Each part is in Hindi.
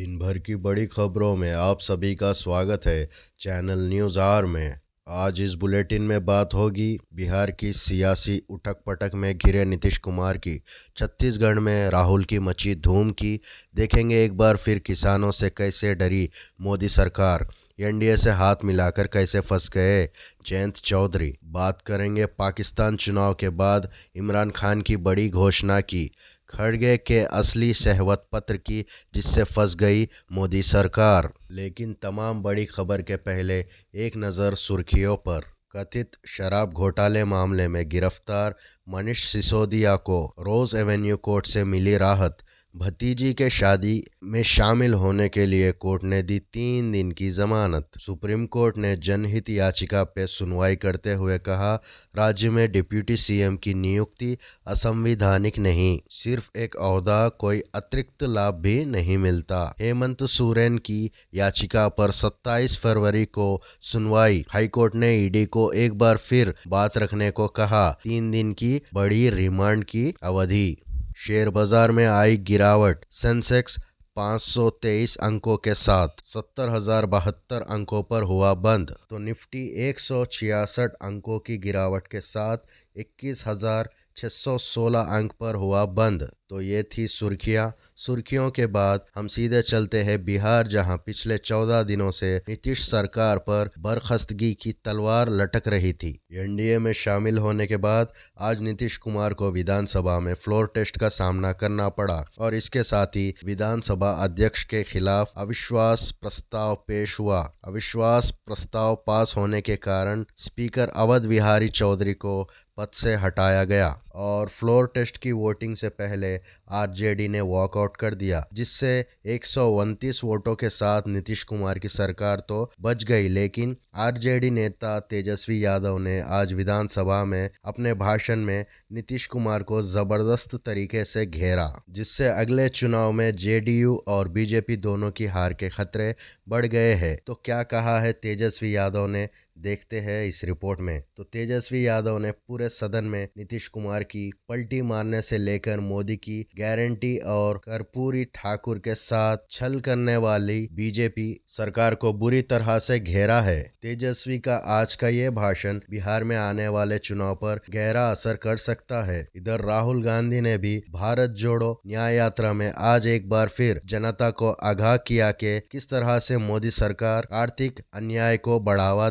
दिन भर की बड़ी खबरों में आप सभी का स्वागत है चैनल न्यूज़ आर में। आज इस बुलेटिन में बात होगी बिहार की सियासी उठक पटक में घिरे नीतीश कुमार की, छत्तीसगढ़ में राहुल की मची धूम की, देखेंगे एक बार फिर किसानों से कैसे डरी मोदी सरकार, एनडीए से हाथ मिलाकर कैसे फंस गए जयंत चौधरी। बात करेंगे पाकिस्तान चुनाव के बाद इमरान खान की बड़ी घोषणा की, खड़गे के असली सहमत पत्र की, जिससे फंस गई मोदी सरकार। लेकिन तमाम बड़ी खबर के पहले एक नज़र सुर्खियों पर। कथित शराब घोटाले मामले में गिरफ्तार मनीष सिसोदिया को रोज एवेन्यू कोर्ट से मिली राहत। भतीजी के शादी में शामिल होने के लिए कोर्ट ने दी 3 दिन की जमानत। सुप्रीम कोर्ट ने जनहित याचिका पे सुनवाई करते हुए कहा, राज्य में डिप्यूटी सीएम की नियुक्ति असंवैधानिक नहीं, सिर्फ एक ओहदा, कोई अतिरिक्त लाभ भी नहीं मिलता। हेमंत सोरेन की याचिका पर 27 फरवरी को सुनवाई। हाईकोर्ट ने ईडी को एक बार फिर बात रखने को कहा। 3 दिन की बड़ी रिमांड की अवधि। शेयर बाजार में आई गिरावट, सेंसेक्स 523 अंकों के साथ 70,072 अंकों पर हुआ बंद, तो निफ्टी 166 अंकों की गिरावट के साथ 21,616 अंक पर हुआ बंद। तो ये थी सुर्खियों के बाद हम सीधे चलते हैं बिहार, जहां पिछले 14 दिनों से नीतीश सरकार पर बर्खास्तगी की तलवार लटक रही थी। एनडीए में शामिल होने के बाद आज नीतीश कुमार को विधानसभा में फ्लोर टेस्ट का सामना करना पड़ा और इसके साथ ही विधानसभा अध्यक्ष के खिलाफ अविश्वास प्रस्ताव पेश हुआ। अविश्वास प्रस्ताव पास होने के कारण स्पीकर अवध बिहारी चौधरी को पद से हटाया गया और फ्लोर टेस्ट की वोटिंग से पहले आरजेडी ने वॉकआउट कर दिया, जिससे 129 वोटों के साथ नीतीश कुमार की सरकार तो बच गई। लेकिन आरजेडी नेता तेजस्वी यादव ने आज विधानसभा में अपने भाषण में नीतीश कुमार को जबरदस्त तरीके से घेरा, जिससे अगले चुनाव में जेडीयू और बीजेपी दोनों की हार के खतरे बढ़ गए हैं। तो क्या कहा है तेजस्वी यादव ने, देखते हैं इस रिपोर्ट में। तो तेजस्वी यादव ने पूरे सदन में नीतीश कुमार की पलटी मारने से लेकर मोदी की गारंटी और कर्पूरी ठाकुर के साथ छल करने वाली बीजेपी सरकार को बुरी तरह से घेरा है। तेजस्वी का आज का ये भाषण बिहार में आने वाले चुनाव पर गहरा असर कर सकता है। इधर राहुल गांधी ने भी भारत जोड़ो न्याय यात्रा में आज एक बार फिर जनता को आगाह किया कि किस तरह से मोदी सरकार आर्थिक अन्याय को बढ़ावा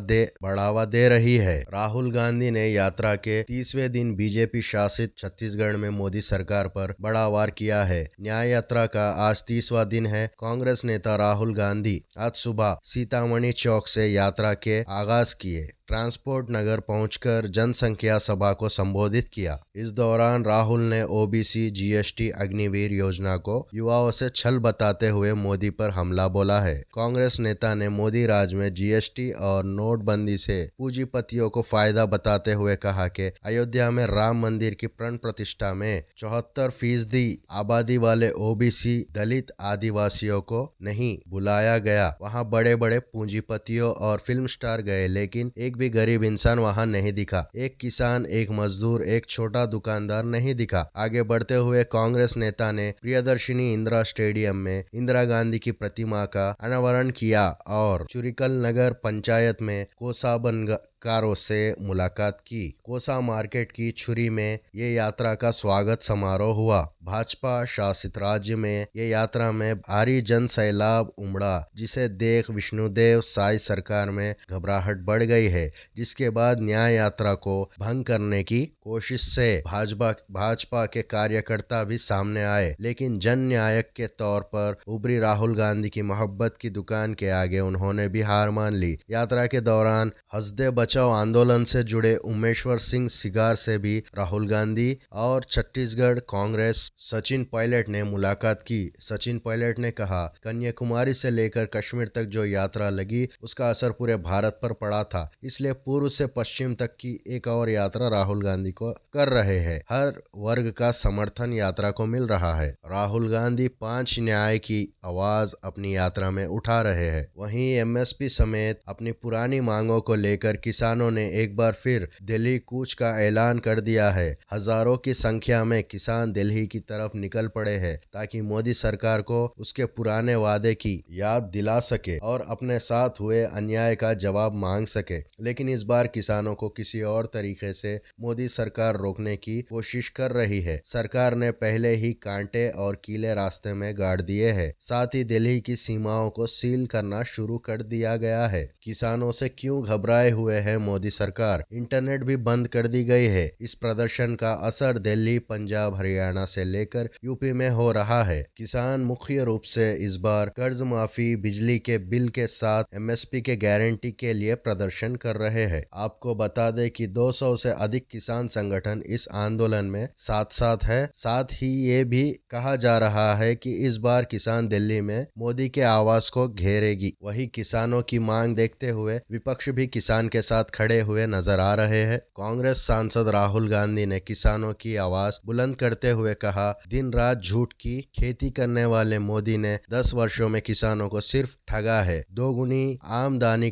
दे रही है। राहुल गांधी ने यात्रा के 30वें दिन बीजेपी शासित छत्तीसगढ़ में मोदी सरकार पर बड़ा वार किया है। न्याय यात्रा का आज 30वां दिन है। कांग्रेस नेता राहुल गांधी आज सुबह सीतामढ़ी चौक से यात्रा के आगाज किए। ट्रांसपोर्ट नगर पहुंचकर जनसंख्या सभा को संबोधित किया। इस दौरान राहुल ने ओबीसी, जीएसटी, अग्निवीर योजना को युवाओं से छल बताते हुए मोदी पर हमला बोला है। कांग्रेस नेता ने मोदी राज में जीएसटी और नोटबंदी से पूंजीपतियों को फायदा बताते हुए कहा कि अयोध्या में राम मंदिर की प्राण प्रतिष्ठा में 74% आबादी वाले ओबीसी, दलित, आदिवासियों को नहीं बुलाया गया। वहां बड़े बड़े पूंजीपतियों और फिल्म स्टार गए, लेकिन एक भी गरीब इंसान वहां नहीं दिखा। एक किसान, एक मजदूर, एक छोटा दुकानदार नहीं दिखा। आगे बढ़ते हुए कांग्रेस नेता ने प्रियदर्शिनी इंदिरा स्टेडियम में इंदिरा गांधी की प्रतिमा का अनावरण किया और चुरिकल नगर पंचायत में कोसाबनकारों से मुलाकात की। कोसा मार्केट की छुरी में ये यात्रा का स्वागत समारोह हुआ। भाजपा शासित राज्य में ये यात्रा में भारी जन सैलाब उमड़ा, जिसे देख विष्णुदेव साई सरकार में घबराहट बढ़ गई है, जिसके बाद न्याय यात्रा को भंग करने की कोशिश से भाजपा के कार्यकर्ता भी सामने आए। लेकिन जन नायक के तौर पर उभरी राहुल गांधी की मोहब्बत की दुकान के आगे उन्होंने भी हार मान ली। यात्रा के दौरान हसदे बचाओ आंदोलन से जुड़े उमेश्वर सिंह सिगार से भी राहुल गांधी और छत्तीसगढ़ कांग्रेस सचिन पायलट ने मुलाकात की। सचिन पायलट ने कहा, कन्याकुमारी से लेकर कश्मीर तक जो यात्रा लगी उसका असर पूरे भारत पर पड़ा था, इसलिए पूर्व से पश्चिम तक की एक और यात्रा राहुल गांधी को कर रहे हैं। हर वर्ग का समर्थन यात्रा को मिल रहा है। राहुल गांधी 5 न्याय की आवाज अपनी यात्रा में उठा रहे हैं। वहीं एमएसपी समेत अपनी पुरानी मांगों को लेकर किसानों ने एक बार फिर दिल्ली कूच का ऐलान कर दिया है। हजारों की संख्या में किसान दिल्ली की तरफ निकल पड़े हैं ताकि मोदी सरकार को उसके पुराने वादे की याद दिला सके और अपने साथ हुए अन्याय का जवाब मांग सके। लेकिन इस बार किसानों को किसी और तरीके से मोदी सरकार रोकने की कोशिश कर रही है। सरकार ने पहले ही कांटे और कीले रास्ते में गाड़ दिए हैं। साथ ही दिल्ली की सीमाओं को सील करना शुरू कर दिया गया है। किसानों से क्यों घबराए हुए है मोदी सरकार? इंटरनेट भी बंद कर दी गई है। इस प्रदर्शन का असर दिल्ली, पंजाब, हरियाणा से लेकर यूपी में हो रहा है। किसान मुख्य रूप से इस बार कर्ज माफी, बिजली के बिल के साथ एमएसपी के गारंटी के लिए प्रदर्शन कर रहे हैं। आपको बता दें कि 200 से अधिक किसान संगठन इस आंदोलन में साथ है। साथ ही ये भी कहा जा रहा है कि इस बार किसान दिल्ली में मोदी के आवास को घेरेगी। वही किसानों की मांग देखते हुए विपक्ष भी किसान के साथ खड़े हुए नजर आ रहे हैं। कांग्रेस सांसद राहुल गांधी ने किसानों की आवाज बुलंद करते हुए कहा, दिन रात झूठ की खेती करने वाले मोदी ने 10 वर्षों में किसानों को सिर्फ ठगा है। दोगुनी आमदनी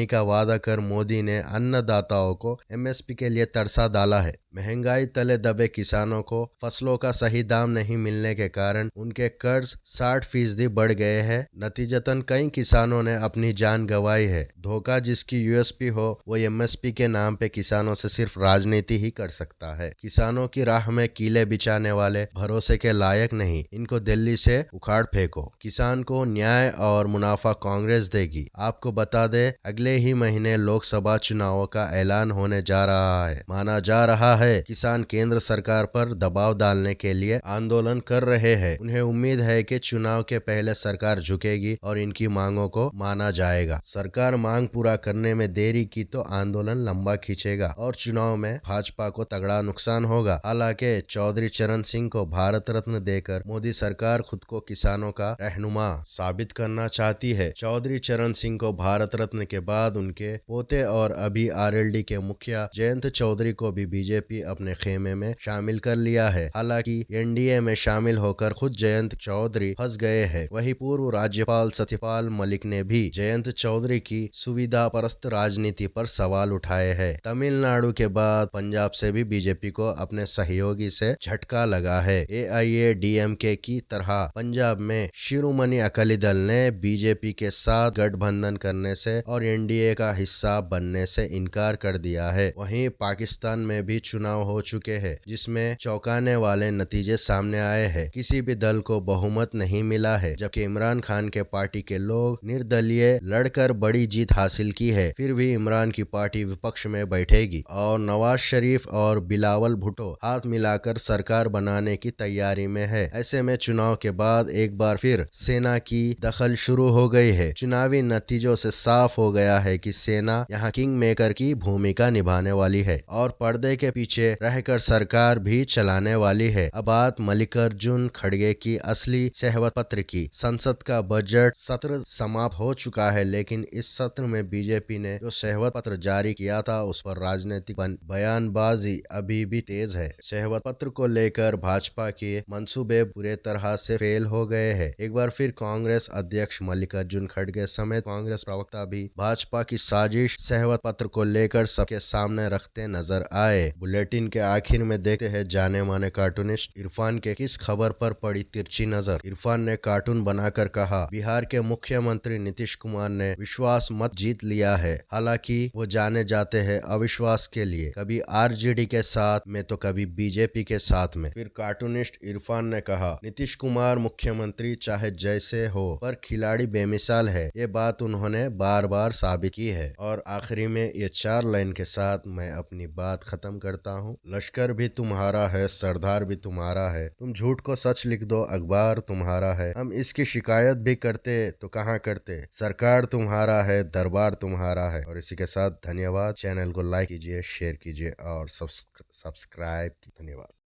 का वादा कर मोदी ने अन्नदाताओं को एमएसपी के लिए तरसा डाला है। महंगाई तले दबे किसानों को फसलों का सही दाम नहीं मिलने के कारण उनके कर्ज 60% बढ़ गए हैं। नतीजतन कई किसानों ने अपनी जान गंवाई है। धोखा जिसकी यूएसपी हो वो एमएसपी के नाम पे किसानों से सिर्फ राजनीति ही कर सकता है। किसानों की राह में कीले बिछाने वाले भरोसे के लायक नहीं। इनको दिल्ली से उखाड़ फेंको। किसान को न्याय और मुनाफा कांग्रेस देगी। आपको बता दे, अगले ही महीने लोकसभा चुनावों का ऐलान होने जा रहा है। माना जा रहा है किसान केंद्र सरकार पर दबाव डालने के लिए आंदोलन कर रहे हैं। उन्हें उम्मीद है कि चुनाव के पहले सरकार झुकेगी और इनकी मांगों को माना जाएगा। सरकार मांग पूरा करने में देरी की तो आंदोलन लंबा खींचेगा और चुनाव में भाजपा को तगड़ा नुकसान होगा। हालांकि चौधरी चरण सिंह को भारत रत्न देकर मोदी सरकार खुद को किसानों का रहनुमा साबित करना चाहती है। चौधरी चरण सिंह को भारत रत्न के बाद उनके पोते और अभी आरएलडी के मुखिया जयंत चौधरी को भी बीजेपी अपने खेमे में शामिल कर लिया है। हालांकि एनडीए में शामिल होकर खुद जयंत चौधरी फंस गए हैं। वहीं पूर्व राज्यपाल सत्यपाल मलिक ने भी जयंत चौधरी की सुविधा परस्त राजनीति पर सवाल उठाए हैं। तमिलनाडु के बाद पंजाब से भी बीजेपी को अपने सहयोगी से झटका लगा है। एआईएडीएमके की तरह पंजाब में शिरोमणि अकाली दल ने बीजेपी के साथ गठबंधन करने से और एनडीए का हिस्सा बनने से इनकार कर दिया है। वहीं पाकिस्तान में भी चुनाव हो चुके हैं जिसमें चौंकाने वाले नतीजे सामने आए हैं। किसी भी दल को बहुमत नहीं मिला है, जबकि इमरान खान के पार्टी के लोग निर्दलीय लड़कर बड़ी जीत हासिल की है। फिर भी इमरान की पार्टी विपक्ष में बैठेगी और नवाज शरीफ और बिलावल भुट्टो हाथ मिलाकर सरकार बनाने की तैयारी में है। ऐसे में चुनाव के बाद एक बार फिर सेना की दखल शुरू हो गई है। चुनावी नतीजों से साफ हो गया है कि सेना यहाँ किंग मेकर की भूमिका निभाने वाली है और पर्दे के पीछे रहकर सरकार भी चलाने वाली है। अब बात मल्लिकार्जुन खड़गे की असली सहमत पत्र की। संसद का बजट सत्र समाप्त हो चुका है, लेकिन इस सत्र में बीजेपी ने जो सहमत पत्र जारी किया था उस पर राजनीतिक बयानबाजी अभी भी तेज है। सहमत पत्र को लेकर भाजपा के मंसूबे बुरे तरह से फेल हो गए हैं। एक बार फिर कांग्रेस अध्यक्ष मल्लिकार्जुन खड़गे समेत कांग्रेस प्रवक्ता भी भाजपा की साजिश सहमत पत्र को लेकर सबके सामने रखते नजर आए। बुलेटिन के आखिर में देखते हैं जाने माने कार्टूनिस्ट इरफान के किस खबर पर पड़ी तिरछी नजर। इरफान ने कार्टून बनाकर कहा, बिहार के मुख्यमंत्री नीतीश कुमार ने विश्वास मत जीत लिया है। हालांकि वो जाने जाते हैं अविश्वास के लिए, कभी आरजेडी के साथ में तो कभी बीजेपी के साथ में। फिर कार्टूनिस्ट इरफान ने कहा, नीतीश कुमार मुख्यमंत्री चाहे जैसे हो पर खिलाड़ी बेमिसाल है। ये बात उन्होंने बार बार साबित की है। और आखिरी में ये 4 लाइन के साथ मैं अपनी बात खत्म करता हूँ। लश्कर भी तुम्हारा है, सरदार भी तुम्हारा है, तुम झूठ को सच लिख दो, अखबार तुम्हारा है। हम इसकी शिकायत भी करते तो कहाँ करते, सरकार तुम्हारा है, दरबार तुम्हारा है। और इसी के साथ धन्यवाद। चैनल को लाइक कीजिए, शेयर कीजिए और सब्सक्राइब कीजिए। धन्यवाद।